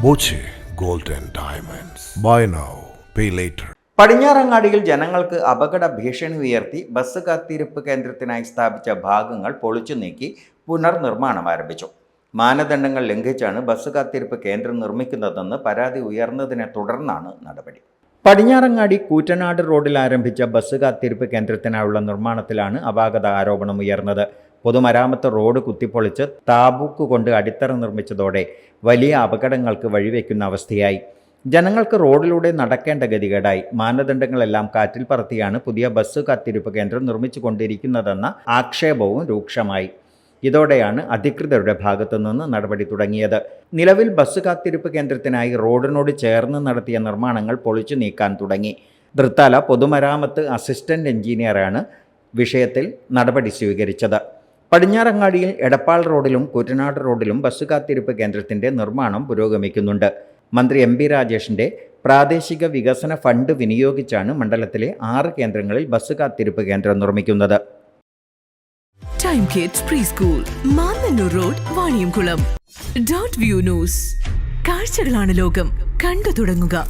Boche gold and diamonds. Buy now pay later. പടിഞ്ഞാറങ്ങാടിയിൽ ജനങ്ങൾക്ക് അപകട ഭീഷണി ഉയർത്തി ബസ് കാത്തിരിപ്പ് കേന്ദ്രത്തിനായി സ്ഥാപിച്ച ഭാഗങ്ങൾ പൊളിച്ചു നീക്കി പുനർനിർമ്മാണം ആരംഭിച്ചു. മാനദണ്ഡങ്ങൾ ലംഘിച്ചാണ് ബസ് കാത്തിരിപ്പ് കേന്ദ്രം നിർമ്മിക്കുന്നതെന്ന് പരാതി ഉയർന്നതിനെ തുടർന്നാണ് നടപടി. പടിഞ്ഞാറങ്ങാടി കൂറ്റനാട് റോഡിൽ ആരംഭിച്ച ബസ് കാത്തിരിപ്പ് കേന്ദ്രത്തിനായുള്ള നിർമ്മാണത്തിലാണ് അപാകത ആരോപണം ഉയർന്നത്. പൊതുമരാമത്ത് റോഡ് കുത്തിപ്പൊളിച്ച് താബൂക്ക് കൊണ്ട് അടിത്തറ നിർമ്മിച്ചതോടെ വലിയ അപകടങ്ങൾക്ക് വഴിവെക്കുന്ന അവസ്ഥയായി. ജനങ്ങൾക്ക് റോഡിലൂടെ നടക്കേണ്ട ഗതികേടായി. മാനദണ്ഡങ്ങളെല്ലാം കാറ്റിൽ പറത്തിയാണ് പുതിയ ബസ് കാത്തിരിപ്പ് കേന്ദ്രം നിർമ്മിച്ചു കൊണ്ടിരിക്കുന്നതെന്ന ആക്ഷേപവും രൂക്ഷമായി. ഇതോടെയാണ് അധികൃതരുടെ ഭാഗത്തു നിന്ന് നടപടി തുടങ്ങിയത്. നിലവിൽ ബസ് കാത്തിരിപ്പ് കേന്ദ്രത്തിനായി റോഡിനോട് ചേർന്ന് നടത്തിയ നിർമ്മാണങ്ങൾ പൊളിച്ചു നീക്കാൻ തുടങ്ങി. തൃത്താല പൊതുമരാമത്ത് അസിസ്റ്റന്റ് എഞ്ചിനീയറാണ് വിഷയത്തിൽ നടപടി സ്വീകരിച്ചത്. പടിഞ്ഞാറങ്ങാടിയിൽ എടപ്പാൾ റോഡിലും കൂറ്റനാട് റോഡിലും ബസ് കാത്തിരിപ്പ് കേന്ദ്രത്തിൻ്റെ നിർമ്മാണം പുരോഗമിക്കുന്നുണ്ട്. മന്ത്രി എം പി രാജേഷിൻ്റെ പ്രാദേശിക വികസന ഫണ്ട് വിനിയോഗിച്ചാണ് മണ്ഡലത്തിലെ 6 കേന്ദ്രങ്ങളിൽ ബസ് കാത്തിരിപ്പ് കേന്ദ്രം നിർമ്മിക്കുന്നത്. Time kids pre school, Mannannur road, Vaniyamkulam. .View news. കാഴ്ചകളാണ് ലോകം, കണ്ടു തുടങ്ങുക.